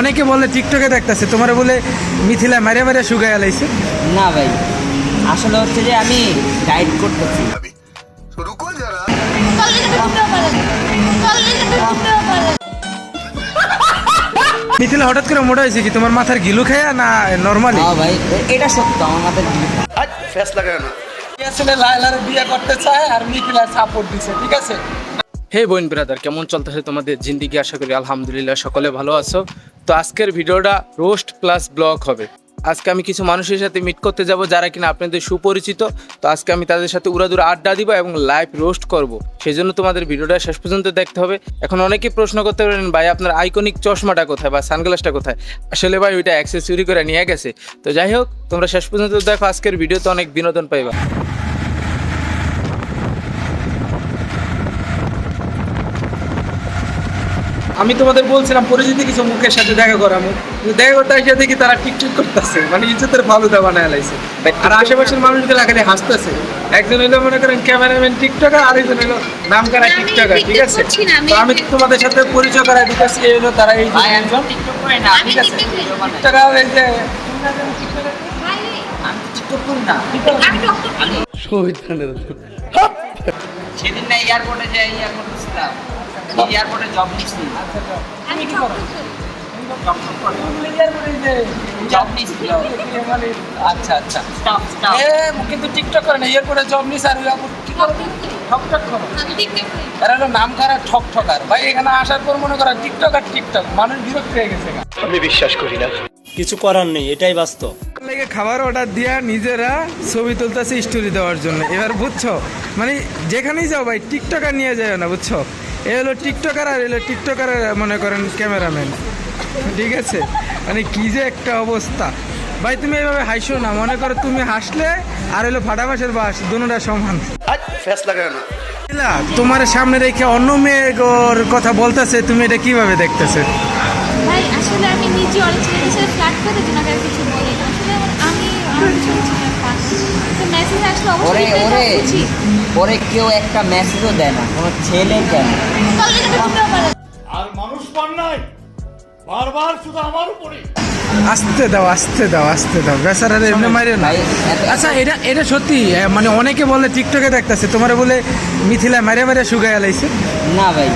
অনেকে বলে টিকটকে দেখতেছে তোমার বলে মিথিলা মারে মারে শুকায় লাইছে। না ভাই, আসলে হচ্ছে যে আমি ডায়েট করতেছি। মিথিলা হঠাৎ করে মোটা হয়েছে কি তোমার মাথার গিলু খায়া না নরমালি? হ্যাঁ ভাই, এটা সত্য, আমার মাথায় ফেস লাগায় না। আসলে লায়লার বিয়ে করতে চায় আর মিথিলা সাপোর্ট দিছে, ঠিক আছে? হে বোন ব্রাদার, কেমন চলতেছে তোমাদের জিন্দিগি? আশা করি আলহামদুলিল্লাহ সকলে ভালো আছো। তো আজকের ভিডিওটা রোস্ট প্লাস ব্লগ হবে। আজকে আমি কিছু মানুষের সাথে মিট করতে যাব যারা কিনা আপনাদের সুপরিচিত। তো আজকে আমি তাদের সাথে উড়াদুরা আড্ডা দিব এবং লাইভ রোস্ট করব। সেই জন্য তোমাদের ভিডিওটা শেষ পর্যন্ত দেখতে হবে। এখন অনেকেই প্রশ্ন করতে পারেন, ভাই আপনার আইকনিক চশমাটা কোথায় বা সানগ্লাসটা কোথায়? আসলে ভাই ওইটা অ্যাক্সেস চুরি করে নিয়ে গেছে। তো যাই হোক, তোমরা শেষ পর্যন্ত দেখো, আজকের ভিডিওতে অনেক বিনোদন পাইবা। আমি তোমাদের বলছিলাম পরিচিত কিছু মুখের সাথে দেখা করামো, দেখা করতে এসে দেখি তারা টিকটক করতেছে, মানে ইজ্জতের ফালুদা বানায় লাইছে। আর আশেপাশের মানুষগুলো খালি হাসতেছে। একজন হইলো মনে করেন ক্যামেরাম্যান টিকটকার, আরেকজন হইলো নাম করা টিকটকার, ঠিক আছে? তো আমি তোমাদের সাথে পরিচয় করাই দিতেছি। এই হলো তারা, এই ভাই আমি টিকটক করি না, ঠিক আছে? টিকটকার এই যে আমি টিকটক করি না। সেদিন না এয়ারপোর্টে যাই, এয়ারপোর্টে ছিলাম, এয়ারপোর্টে জব নিচ্ছি। জব নিচ্ছিল। আচ্ছা আচ্ছা, স্টাফ কিন্তু টিকটক করে না, এয়ারপোর্টে জব নিস আর কি করে ঠকঠক করো। এরা হলো নাম করা ঠকঠকার। ভাই এখানে আসার পর মনে করা টিকটক আর টিকটক, মানুষ বিরক্ত হয়ে গেছে। আমি বিশ্বাস করি না। কিছু করার নেই, এটাই বাস্তব। লেগে খাবার অর্ডার দিয়া নিজেরা ছবি তুলতেছে স্টোরি দেওয়ার জন্য। এবার বুঝছো, মানে যেখানেই যাও ভাই টিকটকার নিয়ে যায় না, বুঝছো? এ হলো টিকটকার আর এলো টিকটকার মনে করেন ক্যামেরাম্যান, ঠিক আছে? মানে কি যে একটা অবস্থা। ভাই তুমি এইভাবে হাসো না, মনে করো তুমি হাসলে আর হলো ফাটাবাসের বাস, দুটোটা সমান। ফেস লাগায় না। তোমার সামনে রেখে অন্য মেয়ের কথা বলতেছে, তুমি এটা কিভাবে দেখতেছে? ভাই আসলে আমি নিজে অরিজিনাল সাথে ফ্ল্যাট করে দিই না, আর কিছু বলি না। আসলে আমি মেসেজ আসলে ওরে অবশ্যই ওরে বুঝি। ওরে কেউ একটা মেসেজও দেয় না, কোনো ছেলে দেয় না। তাহলে এটা তোমরা বলো। আর মানুষ পান নাই, বারবার শুধু আমার উপরে। আসতে দাও আসতে দাও আসতে দাও, বেচারা এমনি মারে না। ভাই, আচ্ছা এটা সত্যি, মানে অনেকে বলে টিকটকে দেখতেছে তোমার বলে মিথিলা মারে মারে শুকায় লাইছে। না ভাই,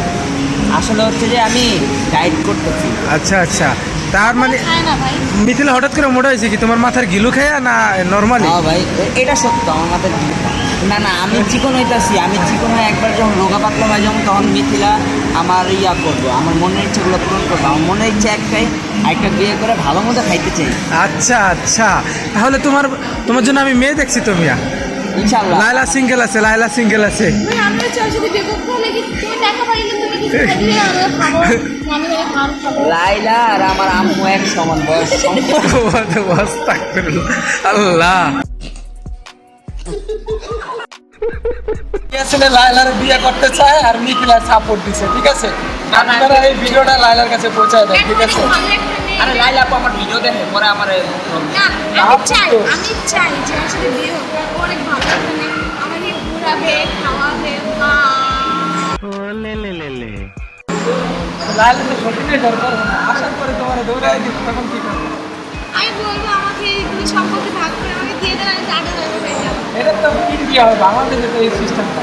আসলে হচ্ছে যে আমি ডায়েট করতেছি। আচ্ছা আচ্ছা, তার মানে খায় না ভাই। মিথিলা হঠাৎ করে মোটা হয়েছে কি তোমার মাথার গিলু খায়া না নরমালি? হ্যাঁ ভাই, এটা সত্য, আমার মাথায় না না, আমি চিকন হইতাছি। আমি চিকন হয়ে একবার যখন রোগা পাতলা হয়ে যাবো, তখন মিথিলা আমার ইয়া করবো, আমার মনের ইচ্ছাগুলো পূরণ করবো। আমার মনের ইচ্ছা একটাই, একটা বিয়ে করে ভালো মতো খাইতে চাই। আচ্ছা আচ্ছা, তাহলে তোমার জন্য আমি মেয়ে দেখছি তো মিয়া। ইনশাআল্লাহ। লাইলা সিঙ্গেল আছে, লাইলা সিঙ্গেল আছে। ভাই আমরা চাই যদি বিপদ হলে কি তুমি টাকা পাইলে তুমি কিছু দিলে আমরা খাবো, আমি খান খাবো। লাইলা আর আমার আম্মু এক সমান বয়স। আল্লাহ, আসলে লাইলার বিয়ে করতে চায় আর মিথিলা সাপোর্ট দিছে, ঠিক আছে? আপনারা এই ভিডিওটা লাইলার কাছে পৌঁছায় দেন, ঠিক আছে? আরে লাইলা আপু আমার ভিডিও দেখে, পরে আমার না, আমি চাই যে আসলে বিয়ে হোক, অনেক ভালো লাগবে, আমাকে ঘুরাবে, খাওয়াবে, লাইলা তো সত্যিই দরকার না, আসার পরে তোমার দৌড়ায় দিত, তখন কি করবে? আমি বলবো আমাকে তুমি সম্পর্কে ভাগ করে আমাকে দিয়ে দেন, আমি টাকা হয়ে যাবো। এটা তো কি বিয়ে হবে, আমাদের তো এই সিস্টেমটা,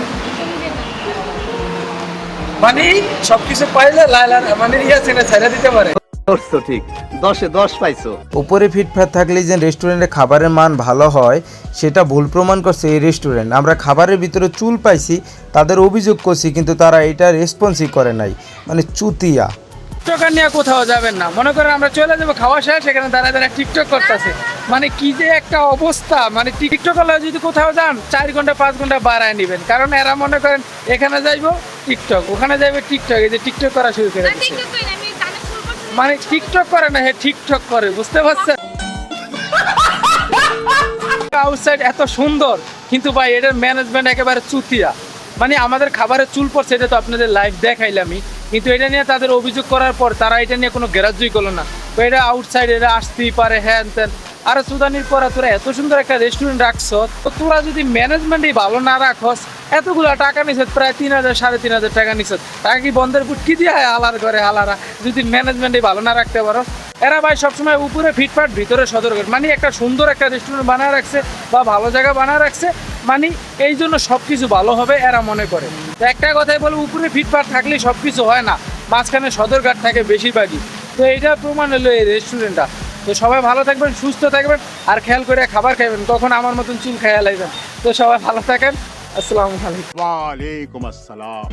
মানে সবকিছু পাইলে লাইলার মানে ছেড়ে ছেড়ে দিতে পারে। ঠিক 10-এ 10 পাইছো। উপরে ফিটফাট থাকলে যে রেস্টুরেন্টে খাবারের মান ভালো হয় সেটা ভুল প্রমাণ করছে এই রেস্টুরেন্ট। আমরা খাবারের ভিতরে চুল পাইছি, তাদের অভিযোগ করছি, কিন্তু তারা এটা রেসপন্সই করে নাই, মানে চুতিয়া। টিকটকার নিয়ে কোথাও যাবেন না, মনে করেন আমরা চলে যাবো খাওয়া শেষ, সেখানে দাঁড়া টিকটক করতেছে, মানে কি যে একটা অবস্থা। মানে টিকটকার যদি কোথাও যান 4 ঘন্টা 5 ঘন্টা বাড়ায় নেবেন, কারণ এরা মনে করেন এখানে যাইবো টিকটক, ওখানে যাইবে টিকটক, এই যে টিকটক করা শুরু করে দিচ্ছে। মানে টিকটক করে না, হ্যাঁ টিকটক করে, বুঝতে পারছেন? আউটসাইড এত সুন্দর, কিন্তু ভাই এটার ম্যানেজমেন্ট একেবারে চুতিয়া। মানে আমাদের খাবারের চুল পড়ছে, এটা তো আপনাদের লাইভ দেখাইলামই, কিন্তু এটা নিয়ে তাদের অভিযোগ করার পর তারা এটা নিয়ে কোনো গ্রাহ্যই করলো না। তো এটা আউটসাইড, এটা আসতেই পারে, হ্যান ত্যান। আর সুদানির পরা তোরা এত সুন্দর একটা রেস্টুরেন্ট রাখছ, তো তোরা যদি ম্যানেজমেন্টই ভালো না রাখস, এতগুলো টাকা নিছে, প্রায় 3,000 3,500 টাকা নিছে। টাকা কি বন্ধের বুটকি দিয়ে হালার করে হালারা, যদি ম্যানেজমেন্টই ভালো না রাখতে পারো। এরা ভাই সবসময় উপরে ফিটফাট ভিতরে সতর্ক, মানে একটা সুন্দর একটা রেস্টুরেন্ট বানায় রাখছে বা ভালো জায়গা বানায় রাখছে, মানে এই জন্য সব কিছু ভালো হবে এরা মনে করে। তো একটা কথাই বলে, উপরে ফিটফাট থাকলেই সব কিছু হয় না, মাঝখানে সদরঘাট থাকে বেশিরভাগই। তো এইটা প্রমাণ হলো এই রেস্টুরেন্টটা। তো সবাই ভালো থাকবেন, সুস্থ থাকবেন, আর খেয়াল করে খাবার খাইবেন, কখন আমার মতন চুল খাইয়া লাগবেন। তো সবাই ভালো থাকেন, আসসালামু আলাইকুম। वालेकुम अस्सलाम।